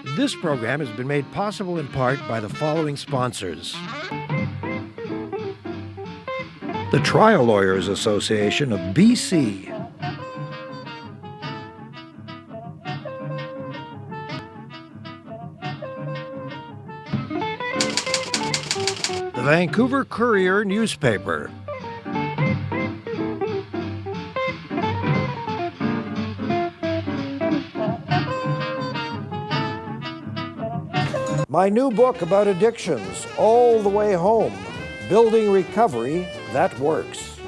This program has been made possible in part by the following sponsors. The Trial Lawyers Association of BC. The Vancouver Courier newspaper. My new book about addictions, All the Way Home, Building Recovery That Works.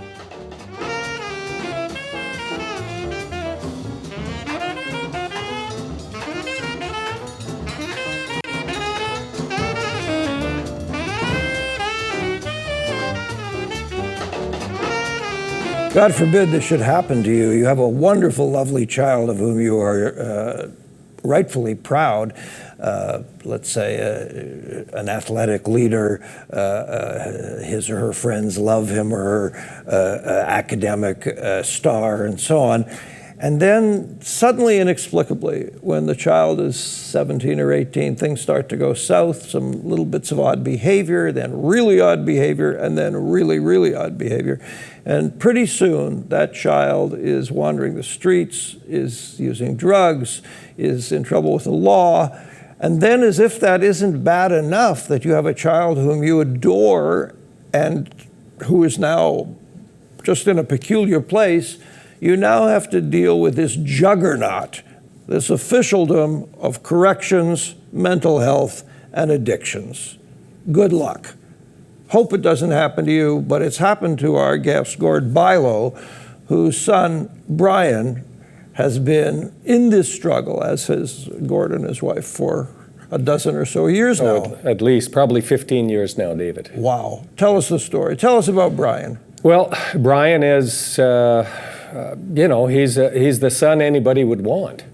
God forbid this should happen to you. You have a wonderful, lovely child of whom you are rightfully proud. Let's say an athletic leader, his or her friends love him or her, academic star and so on. And then suddenly, inexplicably, when the child is 17 or 18, things start to go south, some little bits of odd behavior, then really odd behavior, and then really, really odd behavior. And pretty soon, that child is wandering the streets, is using drugs, is in trouble with the law. And then, as if that isn't bad enough, that you have a child whom you adore and who is now just in a peculiar place, you now have to deal with this juggernaut, this officialdom of corrections, mental health, and addictions. Good luck. Hope it doesn't happen to you, but it's happened to our guest, Gord Bilo, whose son, Brian, has been in this struggle, as has Gord and his wife, for a dozen or so years now. At least, probably 15 years now, David. Wow. Tell us the story. Tell us about Brian. Well, Brian is, he's the son anybody would want.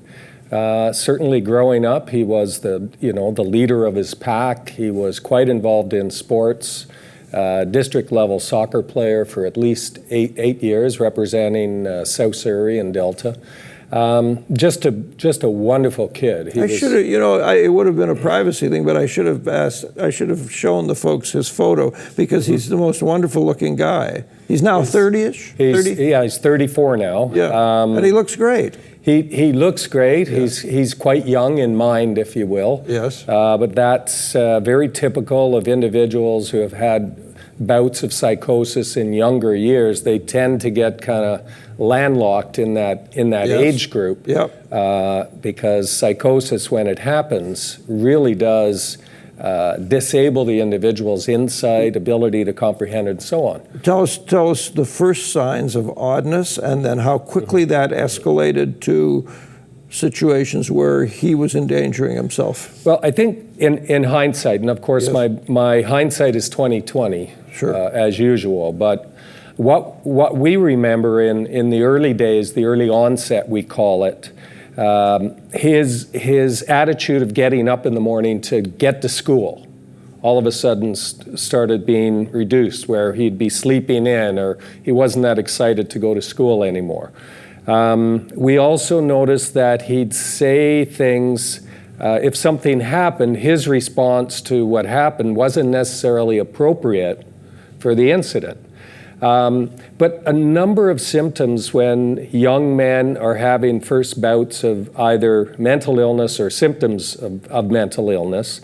Certainly growing up, he was the leader of his pack. He was quite involved in sports, district level soccer player for at least eight years, representing South Surrey and Delta. Just a wonderful kid. It would have been a privacy thing, but I should have shown the folks his photo because he's the most wonderful looking guy. He's now 30-ish? He's 34 now. Yeah, and he looks great. He looks great. Yeah. He's quite young in mind, if you will. Yes. But that's very typical of individuals who have had bouts of psychosis in younger years. They tend to get kind of landlocked in that yes. age group. Yep. Because psychosis, when it happens, really does disable the individual's insight, ability to comprehend, and so on. Tell us the first signs of oddness, and then how quickly that escalated to situations where he was endangering himself. Well, I think in hindsight, and of course yes. my hindsight is 20/20, sure. As usual, but what we remember in the early days, the early onset we call it, his attitude of getting up in the morning to get to school all of a sudden started being reduced, where he'd be sleeping in or he wasn't that excited to go to school anymore. We also noticed that he'd say things, if something happened, his response to what happened wasn't necessarily appropriate for the incident. But a number of symptoms when young men are having first bouts of either mental illness or symptoms of mental illness,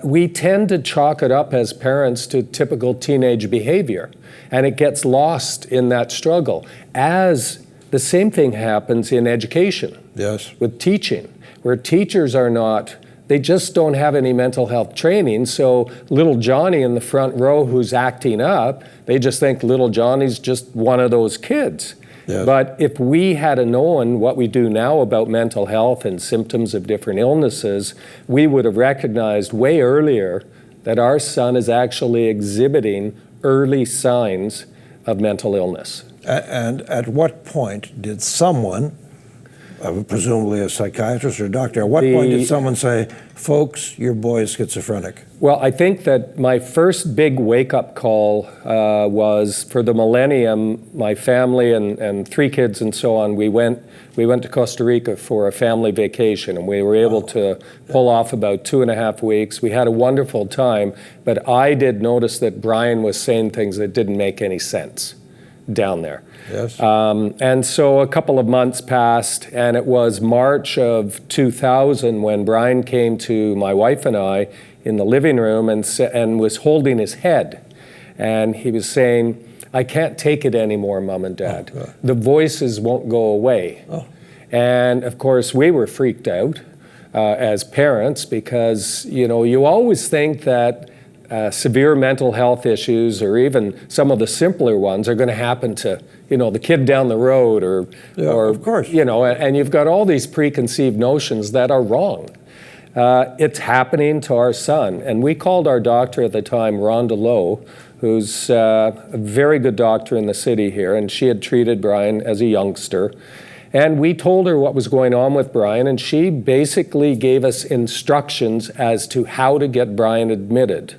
we tend to chalk it up as parents to typical teenage behavior, and it gets lost in that struggle. As the same thing happens in education, yes, with teaching, where teachers are not, they just don't have any mental health training, so little Johnny in the front row who's acting up, they just think little Johnny's just one of those kids. Yes. But if we had known what we do now about mental health and symptoms of different illnesses, we would have recognized way earlier that our son is actually exhibiting early signs of mental illness. And at what point did someone presumably a psychiatrist or a doctor. At what point did someone say, folks, your boy is schizophrenic? Well, I think that my first big wake-up call was for the millennium. My family and 3 kids and so on, we went to Costa Rica for a family vacation, and we were able to pull off about 2.5 weeks. We had a wonderful time, but I did notice that Brian was saying things that didn't make any sense down there. Yes. And so a couple of months passed, and it was March of 2000 when Brian came to my wife and I in the living room and was holding his head. And he was saying, I can't take it anymore, Mom and Dad. Oh, the voices won't go away. Oh. And of course, we were freaked out as parents because, you always think that severe mental health issues or even some of the simpler ones are going to happen to, the kid down the road or of course. And you've got all these preconceived notions that are wrong. It's happening to our son. And we called our doctor at the time, Gord Bilo, who's a very good doctor in the city here, and she had treated Brian as a youngster. And we told her what was going on with Brian, and she basically gave us instructions as to how to get Brian admitted.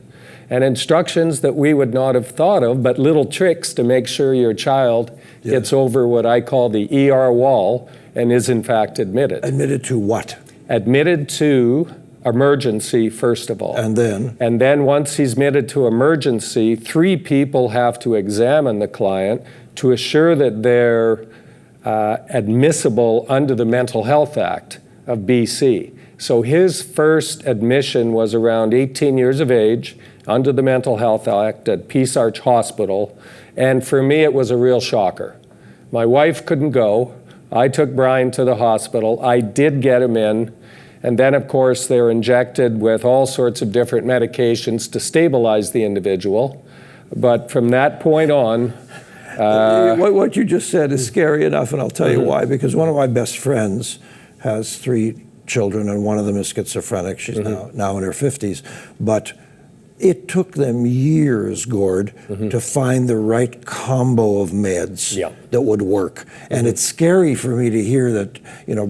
And instructions that we would not have thought of, but little tricks to make sure your child gets over what I call the ER wall and is in fact admitted. Admitted to what? Admitted to emergency, first of all. And then? And then once he's admitted to emergency, 3 people have to examine the client to assure that they're admissible under the Mental Health Act of BC. So his first admission was around 18 years of age under the Mental Health Act at Peace Arch Hospital. And for me, it was a real shocker. My wife couldn't go. I took Brian to the hospital. I did get him in. And then, of course, they were injected with all sorts of different medications to stabilize the individual. But from that point on, what you just said is scary enough, and I'll tell you why. Because one of my best friends has 3 children, and one of them is schizophrenic. She's now in her 50s. But it took them years, Gord, to find the right combo of meds that would work. And it's scary for me to hear that,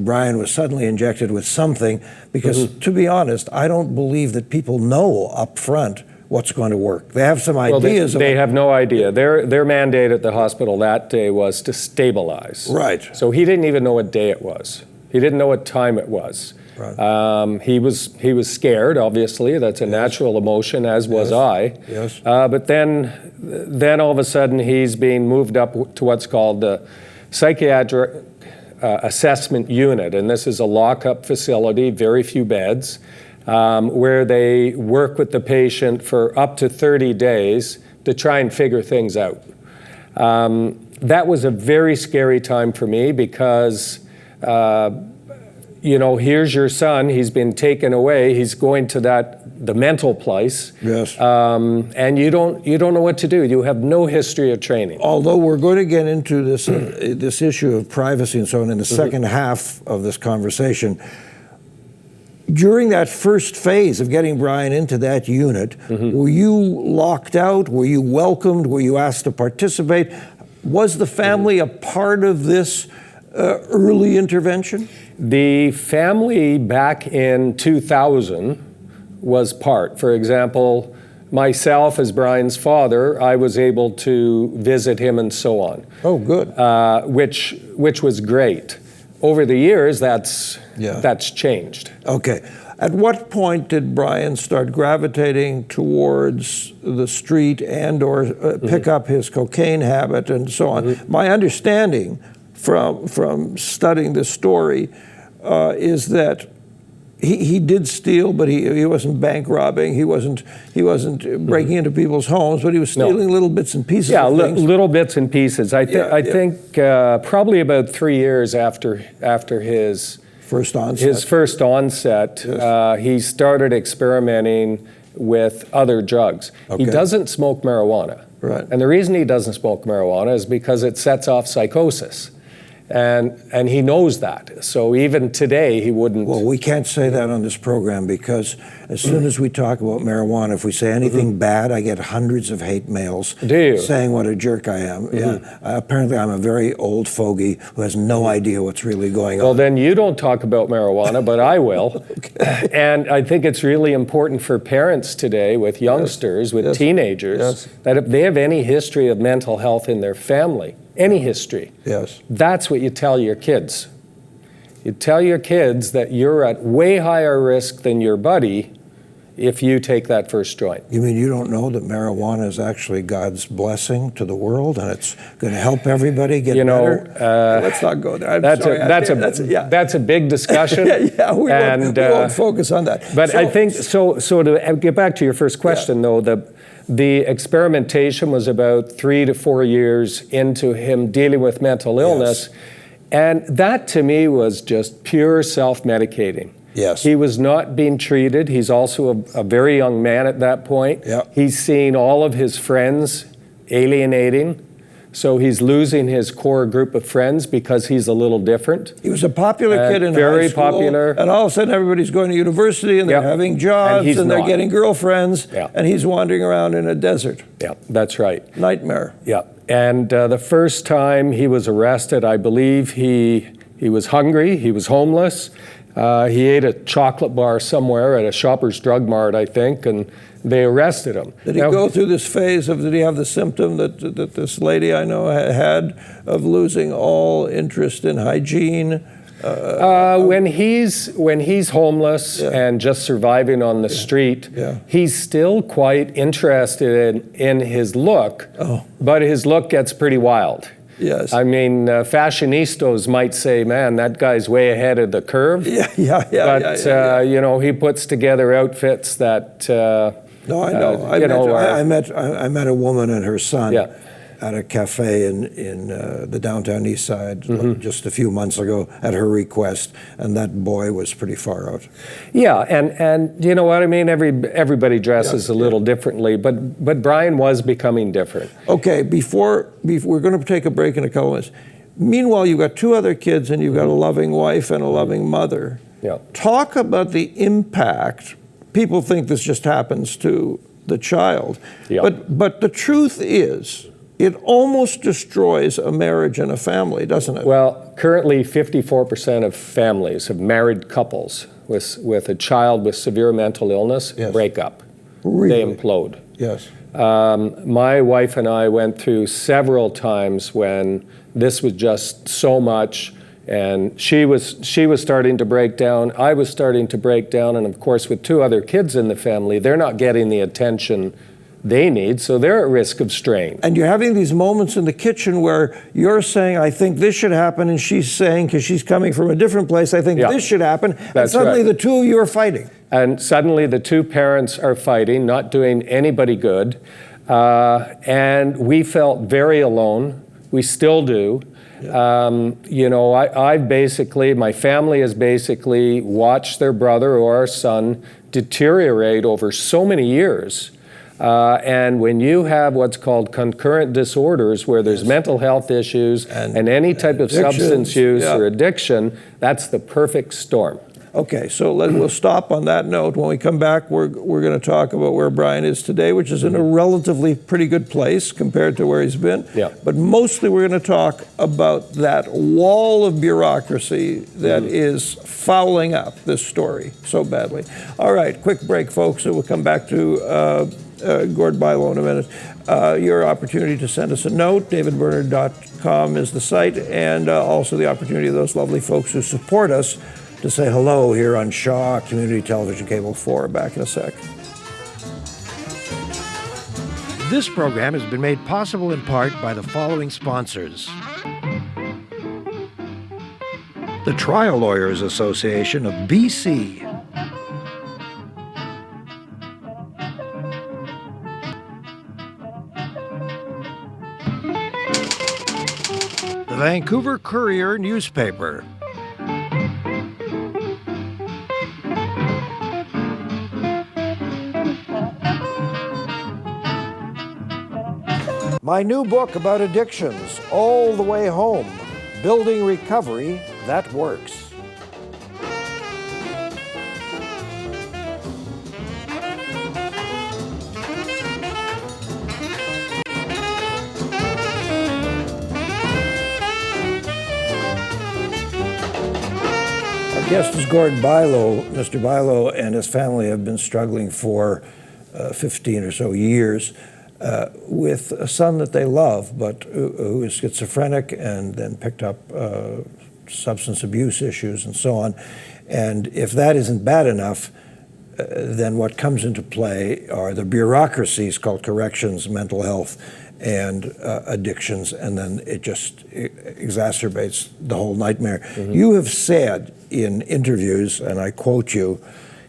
Brian was suddenly injected with something, because to be honest, I don't believe that people know up front what's going to work. They have some ideas. They have no idea. Their mandate at the hospital that day was to stabilize. Right. So he didn't even know what day it was. He didn't know what time it was. Right. He was scared, obviously. That's a natural emotion, as was I. Yes. But then all of a sudden, he's being moved up to what's called the psychiatric assessment unit. And this is a lockup facility, very few beds, where they work with the patient for up to 30 days to try and figure things out. That was a very scary time for me because here's your son, he's been taken away, he's going to the mental place. Yes. And you don't know what to do. You have no history of training. Although we're going to get into this, this issue of privacy and so on in the second half of this conversation. During that first phase of getting Brian into that unit, were you locked out? Were you welcomed? Were you asked to participate? Was the family a part of this early intervention? The family back in 2000 was part. For example, myself as Brian's father, I was able to visit him and so on. Oh, good. Which was great. Over the years, that's changed. Okay. At what point did Brian start gravitating towards the street and or pick up his cocaine habit and so on? My understanding from studying this story is that he did steal, but he wasn't bank robbing. He wasn't breaking into people's homes, but he was stealing little bits and pieces. Yeah, of things. Little bits and pieces. I think probably about 3 years after his first onset. He started experimenting with other drugs. Okay. He doesn't smoke marijuana. Right. And the reason he doesn't smoke marijuana is because it sets off psychosis. And he knows that. So even today, he wouldn't. Well, we can't say that on this program because as soon as we talk about marijuana, if we say anything bad, I get hundreds of hate mails saying what a jerk I am. Yeah. Apparently, I'm a very old fogey who has no idea what's really going on. Well, then you don't talk about marijuana, but I will. Okay. And I think it's really important for parents today with youngsters, with teenagers, that if they have any history of mental health in their family, any history, that's what you tell your kids. You tell your kids that you're at way higher risk than your buddy if you take that first joint. You mean you don't know that marijuana is actually God's blessing to the world and it's going to help everybody get better? Let's not go there. That's a big discussion. We won't focus on that. But I think, so to get back to your first question, though, the experimentation was about 3 to 4 years into him dealing with mental illness. And that, to me, was just pure self-medicating. Yes. He was not being treated. He's also a very young man at that point. He's seeing all of his friends alienating. So he's losing his core group of friends because he's a little different. He was a popular kid in high school. Very popular. And all of a sudden everybody's going to university and they're having jobs and they're getting girlfriends and he's wandering around in a desert. Yeah, that's right. Nightmare. Yeah. And the first time he was arrested, I believe he was hungry, he was homeless. He ate a chocolate bar somewhere at a Shoppers Drug Mart, I think, and they arrested him. Did he go through this phase did he have the symptom that this lady I know had of losing all interest in hygiene? When he's homeless and just surviving on the street, he's still quite interested in his look, but his look gets pretty wild. Yes. I mean, fashionistas might say, man, that guy's way ahead of the curve. But, you know, he puts together outfits that, No, I know. I met a woman and her son at a cafe in the downtown east side just a few months ago at her request, and that boy was pretty far out. Yeah, and you know what I mean? Everybody dresses a little differently, but Brian was becoming different. Okay, before we're going to take a break in a couple minutes. Meanwhile, you've got 2 other kids and you've got a loving wife and a loving mother. Talk about the impact. People think this just happens to the child, but the truth is, it almost destroys a marriage and a family, doesn't it? Well, currently 54% of families of married couples with a child with severe mental illness break up. Really? They implode. Yes. My wife and I went through several times when this was just so much, and she was starting to break down, I was starting to break down, and of course with 2 other kids in the family, they're not getting the attention they need, so they're at risk of strain. And you're having these moments in the kitchen where you're saying, I think this should happen, and she's saying, because she's coming from a different place, I think this should happen, and suddenly the 2 of you are fighting. And suddenly the 2 parents are fighting, not doing anybody good, and we felt very alone. We still do. You know, I've basically, my family has basically watched their brother or our son deteriorate over so many years. And when you have what's called concurrent disorders, where there's mental health issues and any type of substance use or addiction, that's the perfect storm. Okay, so we'll stop on that note. When we come back, we're going to talk about where Brian is today, which is in a relatively pretty good place compared to where he's been. But mostly we're going to talk about that wall of bureaucracy that is fouling up this story so badly. All right, quick break, folks, and we'll come back to Gord Bilo in a minute. Your opportunity to send us a note, davidberner.com is the site, and also the opportunity of those lovely folks who support us to say hello here on Shaw Community Television Cable 4. Back in a sec. This program has been made possible in part by the following sponsors. The Trial Lawyers Association of BC. The Vancouver Courier newspaper. My new book about addictions, All the Way Home, building recovery that works. Our guest is Gord Bilo. Mr. Bilo and his family have been struggling for 15 or so years with a son that they love, but who is schizophrenic and then picked up substance abuse issues and so on. And if that isn't bad enough, then what comes into play are the bureaucracies called corrections, mental health, and addictions, and then it just exacerbates the whole nightmare. Mm-hmm. You have said in interviews, and I quote you,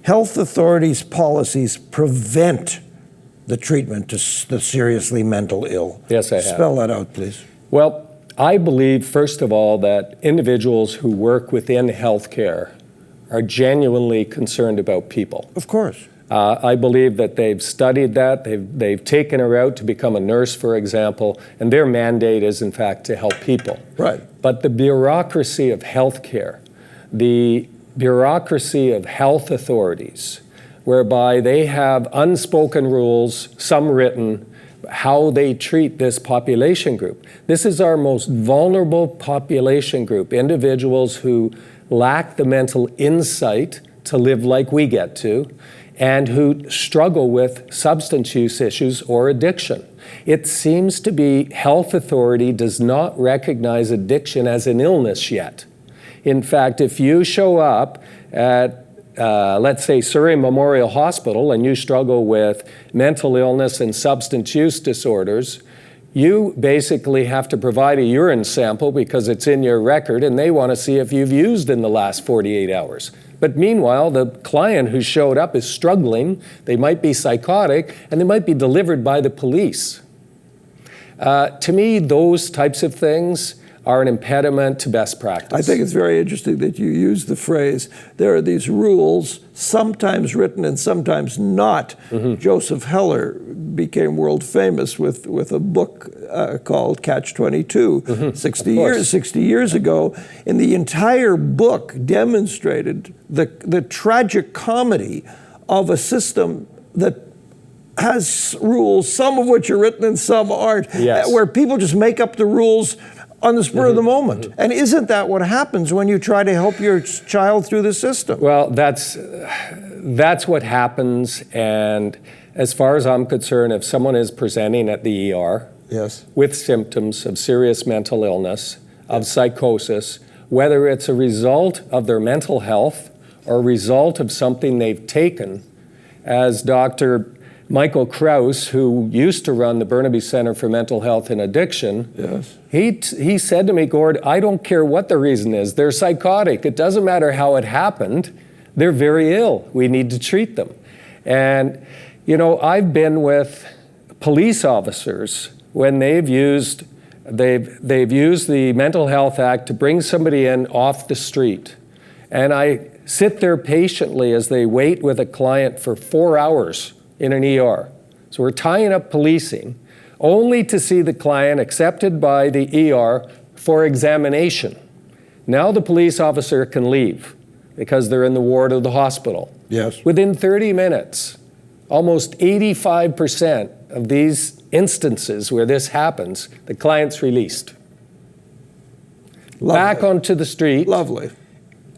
health authorities' policies prevent the treatment to the seriously mental ill. Yes, I have. Spell that out, please. Well, I believe, first of all, that individuals who work within healthcare are genuinely concerned about people. Of course. I believe that they've studied that. They've taken her out to become a nurse, for example, and their mandate is, in fact, to help people. Right. But the bureaucracy of healthcare, the bureaucracy of health authorities, whereby they have unspoken rules, some written, how they treat this population group. This is our most vulnerable population group, individuals who lack the mental insight to live like we get to, and who struggle with substance use issues or addiction. It seems to be health authority does not recognize addiction as an illness yet. In fact, if you show up at, let's say, Surrey Memorial Hospital and you struggle with mental illness and substance use disorders, you basically have to provide a urine sample because it's in your record and they want to see if you've used in the last 48 hours. But meanwhile, the client who showed up is struggling, they might be psychotic, and they might be delivered by the police. To me, those types of things are an impediment to best practice. I think it's very interesting that you use the phrase, there are these rules, sometimes written and sometimes not. Mm-hmm. Joseph Heller became world famous with a book called Catch-22, mm-hmm. 60 years ago. And the entire book demonstrated the tragic comedy of a system that has rules, some of which are written and some aren't, yes. where people just make up the rules on the spur mm-hmm. of the moment. Mm-hmm. And isn't that what happens when you try to help your child through the system? Well, that's what happens. And as far as I'm concerned, if someone is presenting at the ER yes. with symptoms of serious mental illness, of psychosis, whether it's a result of their mental health or a result of something they've taken, as Dr. Michael Krauss, who used to run the Burnaby Center for Mental Health and Addiction, yes. he said to me, Gord, I don't care what the reason is. They're psychotic. It doesn't matter how it happened. They're very ill. We need to treat them. And, you know, I've been with police officers when they've used the Mental Health Act to bring somebody in off the street. And I sit there patiently as they wait with a client for 4 hours in an ER. So we're tying up policing only to see the client accepted by the ER for examination. Now the police officer can leave because they're in the ward of the hospital. Yes. Within 30 minutes, almost 85% of these instances where this happens, the client's released. Lovely. Back onto the street. Lovely.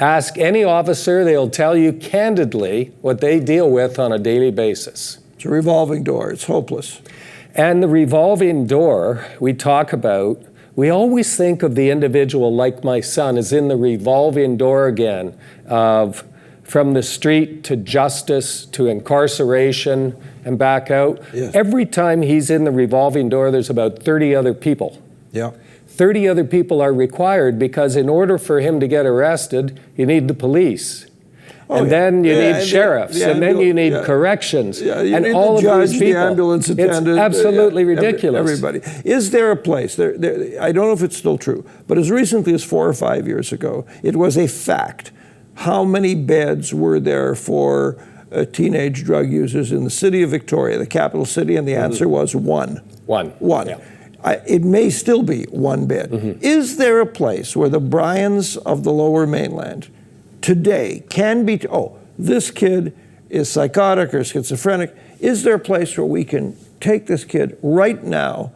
Ask any officer, they'll tell you candidly what they deal with on a daily basis. It's a revolving door. It's hopeless. And the revolving door we talk about, we always think of the individual like my son is in the revolving door again of from the street to justice to incarceration and back out. Yes. Every time he's in the revolving door, there's about 30 other people. Yeah. 30 other people are required because in order for him to get arrested, you need the police. And then you need sheriffs, and then you need corrections, and all of these people. The ambulance attendant. It's absolutely ridiculous. Everybody. Is there a place, I don't know if it's still true, but as recently as 4 or 5 years ago, it was a fact. How many beds were there for teenage drug users in the city of Victoria, the capital city? And the answer was one. One. One. Yeah. it may still be one bed. Is there a place where the Bryans of the Lower Mainland today can be, this kid is psychotic or schizophrenic? Is there a place where we can take this kid right now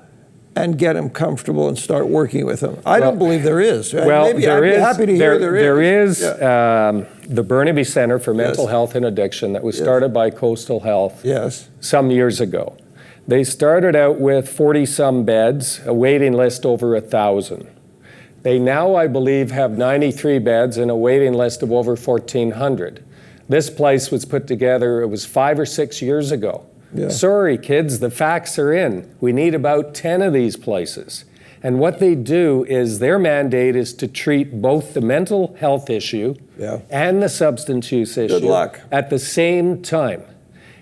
and get him comfortable and start working with him? I don't believe there is. Well, Maybe there I'd be is, happy to hear there is. Yeah. The Burnaby Center for Mental Health and Addiction that was started by Coastal Health some years ago. They started out with 40-some beds, a waiting list over 1,000. They now, I believe, have 93 beds and a waiting list of over 1,400. This place was put together, it was 5 or 6 years ago. Sorry, kids, the facts are in. We need about 10 of these places. And what they do is their mandate is to treat both the mental health issue and the substance use issue at the same time.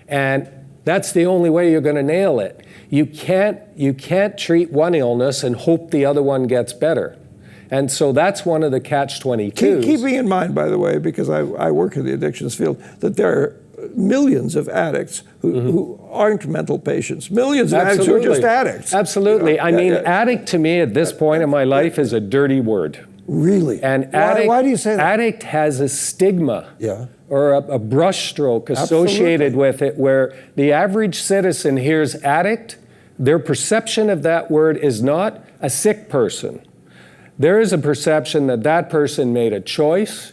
And that's the only way you're going to nail it. You can't treat one illness and hope the other one gets better. And so that's one of the catch-22s. Keeping in mind, by the way, because I work in the addictions field, that there are millions of addicts who aren't mental patients. Millions of addicts who are just addicts. Absolutely. You know? I mean, addict to me at this point in my life is a dirty word. Really? And why do you say that? Addict has a stigma. Or a brushstroke associated with it, where the average citizen hears addict, their perception of that word is not a sick person. There is a perception that that person made a choice,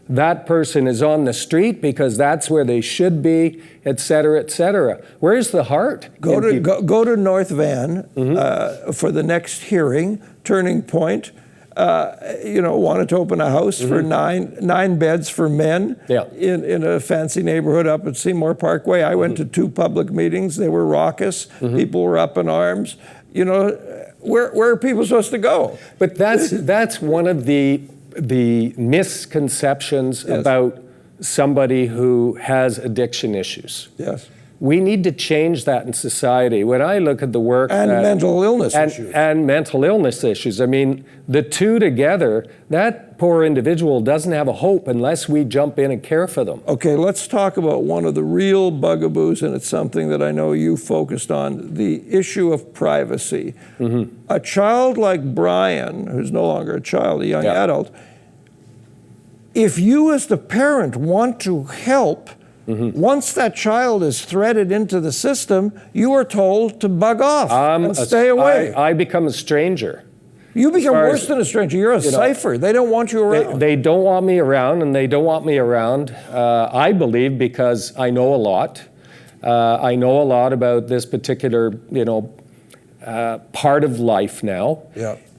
that person is on the street because that's where they should be, et cetera, et cetera. Where's the heart? Go to North Van for the next hearing, Turning Point. Wanted to open a house for nine beds for men in a fancy neighborhood up at Seymour Parkway. I went to 2 public meetings. They were raucous. People were up in arms. You know, where are people supposed to go? But that's one of the misconceptions about somebody who has addiction issues. We need to change that in society. When I look at the work mental illness issues. And mental illness issues. I mean, the two together, that poor individual doesn't have a hope unless we jump in and care for them. Okay, let's talk about one of the real bugaboos, and it's something that I know you focused on, the issue of privacy. A child like Brian, who's no longer a child, a young adult, if you as the parent want to help, once that child is threaded into the system, you are told to bug off and stay away. I become a stranger. You become worse than a stranger. You're a cipher. They don't want you around. They don't want me around, and they don't want me around, I believe, because I know a lot. I know a lot about this particular, part of life now.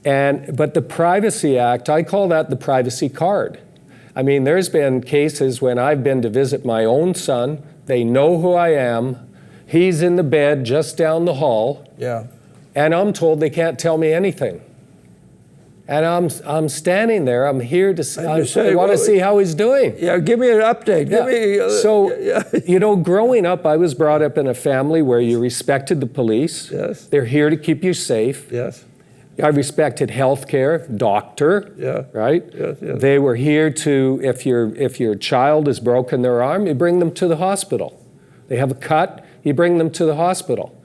But the Privacy Act, I call that the privacy card. I mean, there's been cases when I've been to visit my own son. They know who I am. He's in the bed just down the hall. And I'm told they can't tell me anything. And I'm standing there. I'm here to I want to see how he's doing. Give me an update. Growing up, I was brought up in a family where you respected the police. They're here to keep you safe. I respected healthcare, doctor, right? They were here to, if your child has broken their arm, you bring them to the hospital. They have a cut, you bring them to the hospital.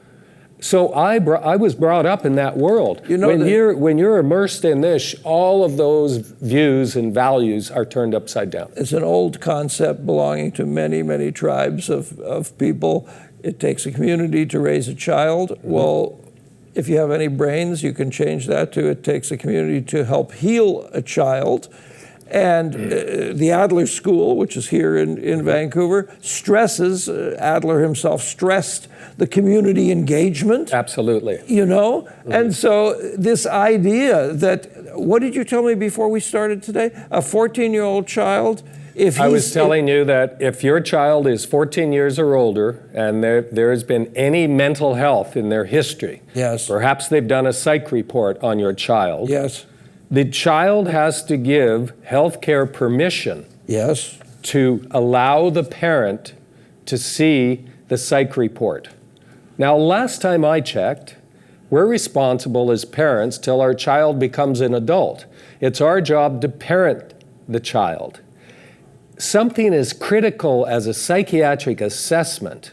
So I was brought up in that world. When you're immersed in this, all of those views and values are turned upside down. It's an old concept belonging to many, many tribes of people. It takes a community to raise a child. Well, if you have any brains, you can change that to it takes a community to help heal a child. And the Adler School, which is here in Vancouver, stresses, Adler himself stressed the community engagement. Absolutely. And so this idea that, what did you tell me before we started today? A 14-year-old child, I was telling you that if your child is 14 years or older and there has been any mental health in their history, perhaps they've done a psych report on your child, the child has to give healthcare permission to allow the parent to see the psych report. Now, last time I checked, we're responsible as parents till our child becomes an adult. It's our job to parent the child. Something as critical as a psychiatric assessment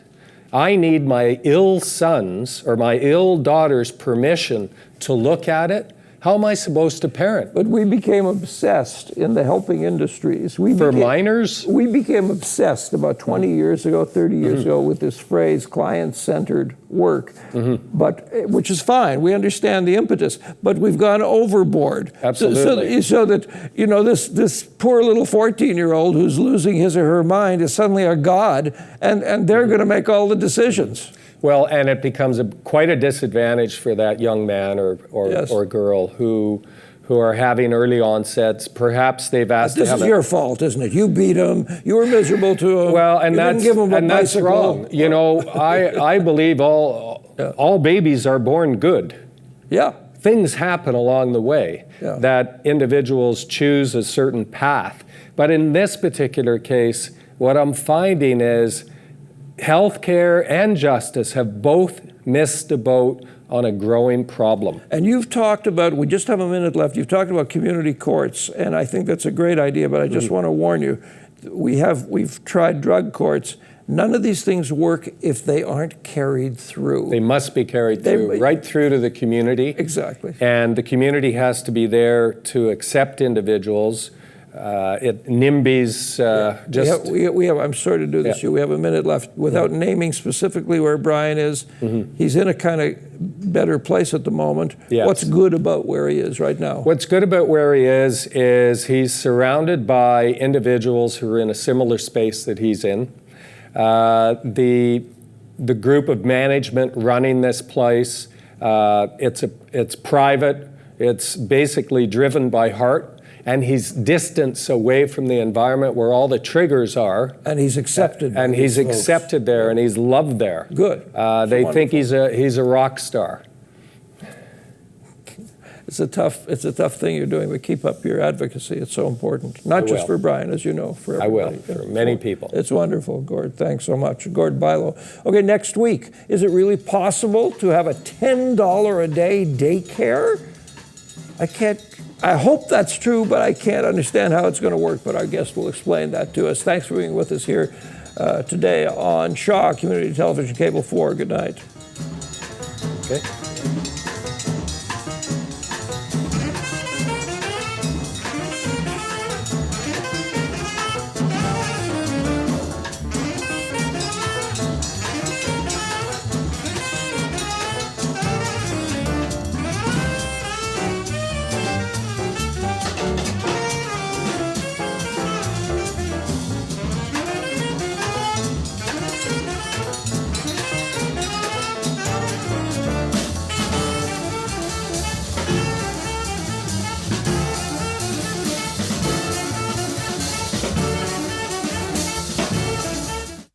I need my ill son's or my ill daughter's permission to look at it. How am I supposed to parent? But we became obsessed in the helping industries. For minors? We became obsessed about 20 years ago, 30 years ago with this phrase, client-centered work, but which is fine. We understand the impetus, but we've gone overboard. Absolutely. So that, you know, this poor little 14-year-old who's losing his or her mind is suddenly a god, and they're going to make all the decisions. Well, and it becomes quite a disadvantage for that young man or girl who are having early onsets. Perhaps they've asked This to have is your fault, isn't it? You beat them. You were miserable to them. Well, and that's bicycle. wrong. You know, I believe all babies are born good. Yeah. Things happen along the way that individuals choose a certain path. But in this particular case, what I'm finding is healthcare and justice have both missed the boat on a growing problem. And you've talked about, we just have a minute left, you've talked about community courts, and I think that's a great idea, but I just want to warn you, we've tried drug courts. None of these things work if they aren't carried through. They must be carried through, right through to the community. Exactly. And the community has to be there to accept individuals. NIMBYs we have, I'm sorry to do this, we have a minute left. Without naming specifically where Brian is, he's in a kind of better place at the moment. Yes. What's good about where he is right now? What's good about where he is he's surrounded by individuals who are in a similar space that he's in. The group of management running this place, it's private, it's basically driven by heart. And he's distanced away from the environment where all the triggers are. And he's accepted. And he's accepted there, and he's loved there. Good. They think he's a rock star. It's a tough thing you're doing, but keep up your advocacy. It's so important. Not just for Brian, as you know, for everybody. I will, for many people. It's wonderful, Gord. Thanks so much. Gord Bilo. Okay, next week, is it really possible to have a $10 a day daycare? I hope that's true, but I can't understand how it's going to work, but our guest will explain that to us. Thanks for being with us here today on Shaw Community Television, Cable 4. Good night. Okay.